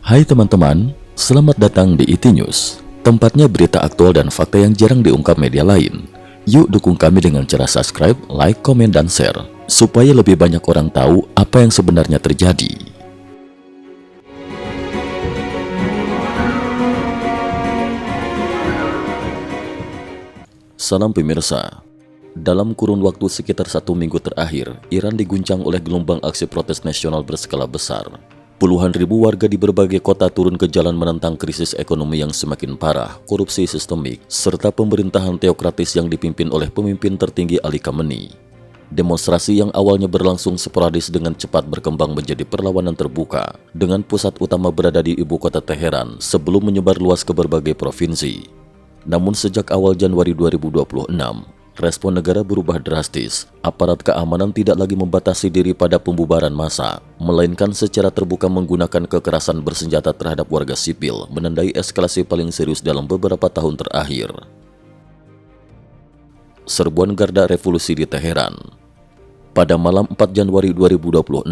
Hai teman-teman, selamat datang di IT News, tempatnya berita aktual dan fakta yang jarang diungkap media lain. Yuk dukung kami dengan cara subscribe, like, komen, dan share, supaya lebih banyak orang tahu apa yang sebenarnya terjadi. Salam pemirsa. Dalam kurun waktu sekitar 1 minggu terakhir, Iran diguncang oleh gelombang aksi protes nasional berskala besar. Puluhan ribu warga di berbagai kota turun ke jalan menentang krisis ekonomi yang semakin parah, korupsi sistemik, serta pemerintahan teokratis yang dipimpin oleh pemimpin tertinggi Ali Khamenei. Demonstrasi yang awalnya berlangsung sporadis dengan cepat berkembang menjadi perlawanan terbuka, dengan pusat utama berada di ibu kota Teheran sebelum menyebar luas ke berbagai provinsi. Namun sejak awal Januari 2026, respon negara berubah drastis. Aparat keamanan tidak lagi membatasi diri pada pembubaran massa, melainkan secara terbuka menggunakan kekerasan bersenjata terhadap warga sipil, menandai eskalasi paling serius dalam beberapa tahun terakhir. Serbuan Garda Revolusi di Teheran. Pada malam 4 Januari 2026,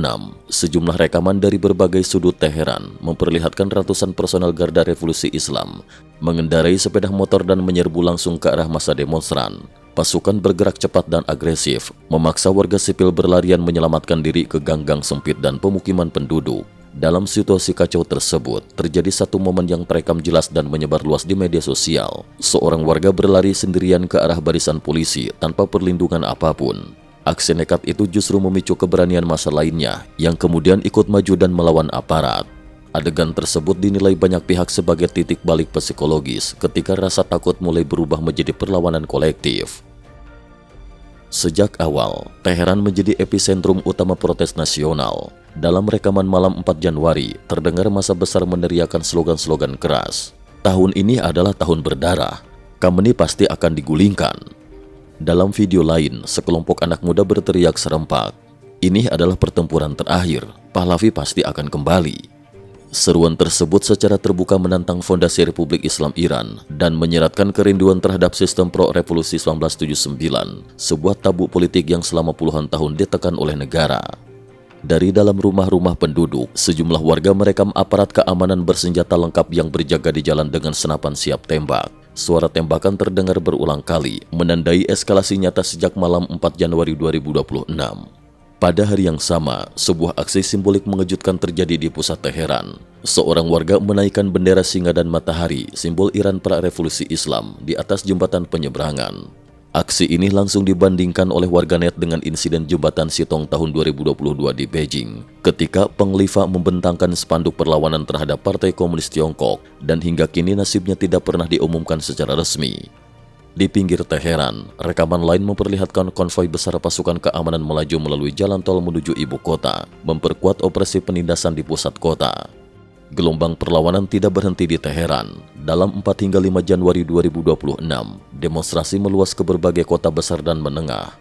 sejumlah rekaman dari berbagai sudut Teheran memperlihatkan ratusan personel Garda Revolusi Islam mengendarai sepeda motor dan menyerbu langsung ke arah massa demonstran. Pasukan bergerak cepat dan agresif, memaksa warga sipil berlarian menyelamatkan diri ke gang-gang sempit dan pemukiman penduduk. Dalam situasi kacau tersebut, terjadi satu momen yang terekam jelas dan menyebar luas di media sosial. Seorang warga berlari sendirian ke arah barisan polisi tanpa perlindungan apapun. Aksi nekat itu justru memicu keberanian massa lainnya, yang kemudian ikut maju dan melawan aparat. Adegan tersebut dinilai banyak pihak sebagai titik balik psikologis ketika rasa takut mulai berubah menjadi perlawanan kolektif. Sejak awal, Teheran menjadi epicentrum utama protes nasional. Dalam rekaman malam 4 Januari, terdengar massa besar meneriakan slogan-slogan keras. Tahun ini adalah tahun berdarah, Khamenei pasti akan digulingkan. Dalam video lain, sekelompok anak muda berteriak serempak, "Ini adalah pertempuran terakhir, Pahlavi pasti akan kembali." Seruan tersebut secara terbuka menantang fondasi Republik Islam Iran dan menyeratkan kerinduan terhadap sistem pro-revolusi 1979, sebuah tabu politik yang selama puluhan tahun ditekan oleh negara. Dari dalam rumah-rumah penduduk, sejumlah warga merekam aparat keamanan bersenjata lengkap yang berjaga di jalan dengan senapan siap tembak. Suara tembakan terdengar berulang kali, menandai eskalasi nyata sejak malam 4 Januari 2026. Pada hari yang sama, sebuah aksi simbolik mengejutkan terjadi di pusat Teheran. Seorang warga menaikkan bendera singa dan matahari, simbol Iran pra-revolusi Islam, di atas jembatan penyeberangan. Aksi ini langsung dibandingkan oleh warganet dengan insiden jembatan Sitong tahun 2022 di Beijing, ketika penghalifa membentangkan spanduk perlawanan terhadap Partai Komunis Tiongkok, dan hingga kini nasibnya tidak pernah diumumkan secara resmi. Di pinggir Teheran, rekaman lain memperlihatkan konvoi besar pasukan keamanan melaju melalui jalan tol menuju ibu kota, memperkuat operasi penindasan di pusat kota. Gelombang perlawanan tidak berhenti di Teheran. Dalam 4 hingga 5 Januari 2026, demonstrasi meluas ke berbagai kota besar dan menengah.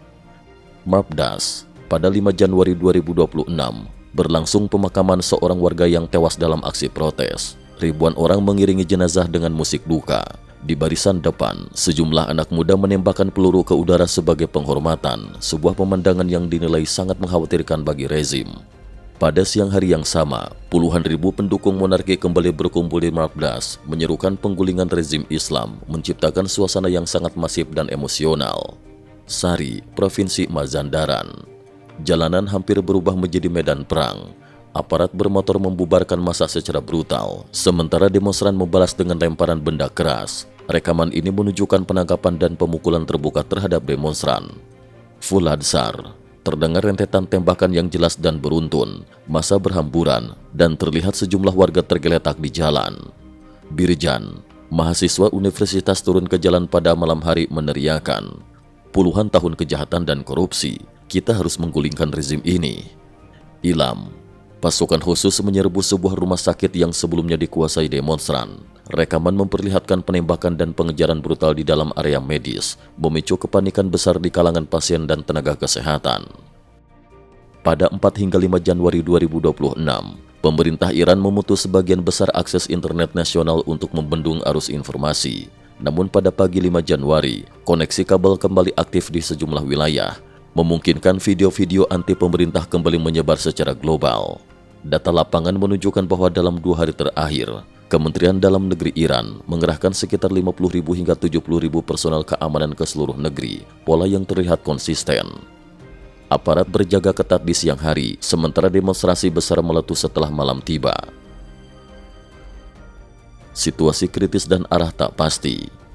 Marbdas, pada 5 Januari 2026, berlangsung pemakaman seorang warga yang tewas dalam aksi protes. Ribuan orang mengiringi jenazah dengan musik duka. Di barisan depan, sejumlah anak muda menembakkan peluru ke udara sebagai penghormatan, sebuah pemandangan yang dinilai sangat mengkhawatirkan bagi rezim. Pada siang hari yang sama, puluhan ribu pendukung monarki kembali berkumpul di Marbdas, menyerukan penggulingan rezim Islam, menciptakan suasana yang sangat masif dan emosional. Sari, Provinsi Mazandaran. Jalanan hampir berubah menjadi medan perang. Aparat bermotor membubarkan massa secara brutal, sementara demonstran membalas dengan lemparan benda keras. Rekaman ini menunjukkan penangkapan dan pemukulan terbuka terhadap demonstran. Fuladsar, terdengar rentetan tembakan yang jelas dan beruntun, massa berhamburan, dan terlihat sejumlah warga tergeletak di jalan. Birjan, mahasiswa universitas turun ke jalan pada malam hari meneriakan, "Puluhan tahun kejahatan dan korupsi, kita harus menggulingkan rezim ini." Ilam, pasukan khusus menyerbu sebuah rumah sakit yang sebelumnya dikuasai demonstran. Rekaman memperlihatkan penembakan dan pengejaran brutal di dalam area medis, memicu kepanikan besar di kalangan pasien dan tenaga kesehatan. Pada 4 hingga 5 Januari 2026, pemerintah Iran memutus sebagian besar akses internet nasional untuk membendung arus informasi. Namun pada pagi 5 Januari, koneksi kabel kembali aktif di sejumlah wilayah, memungkinkan video-video anti pemerintah kembali menyebar secara global. Data lapangan menunjukkan bahwa dalam 2 hari terakhir, Kementerian Dalam Negeri Iran mengerahkan sekitar 50.000 hingga 70.000 personel keamanan ke seluruh negeri, pola yang terlihat konsisten. Aparat berjaga ketat di siang hari, sementara demonstrasi besar meletus setelah malam tiba. Situasi kritis dan arah tak pasti.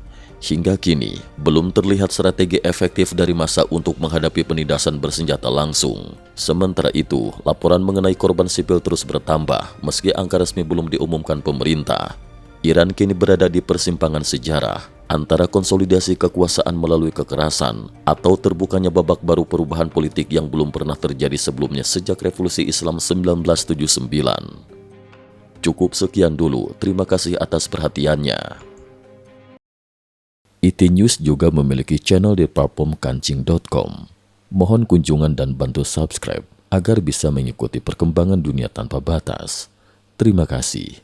Hingga kini, belum terlihat strategi efektif dari massa untuk menghadapi penindasan bersenjata langsung. Sementara itu, laporan mengenai korban sipil terus bertambah meski angka resmi belum diumumkan pemerintah. Iran kini berada di persimpangan sejarah antara konsolidasi kekuasaan melalui kekerasan atau terbukanya babak baru perubahan politik yang belum pernah terjadi sebelumnya sejak Revolusi Islam 1979. Cukup sekian dulu, terima kasih atas perhatiannya. IT News juga memiliki channel di platform kancing.com. Mohon kunjungan dan bantu subscribe agar bisa mengikuti perkembangan dunia tanpa batas. Terima kasih.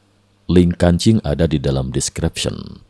Link kancing ada di dalam description.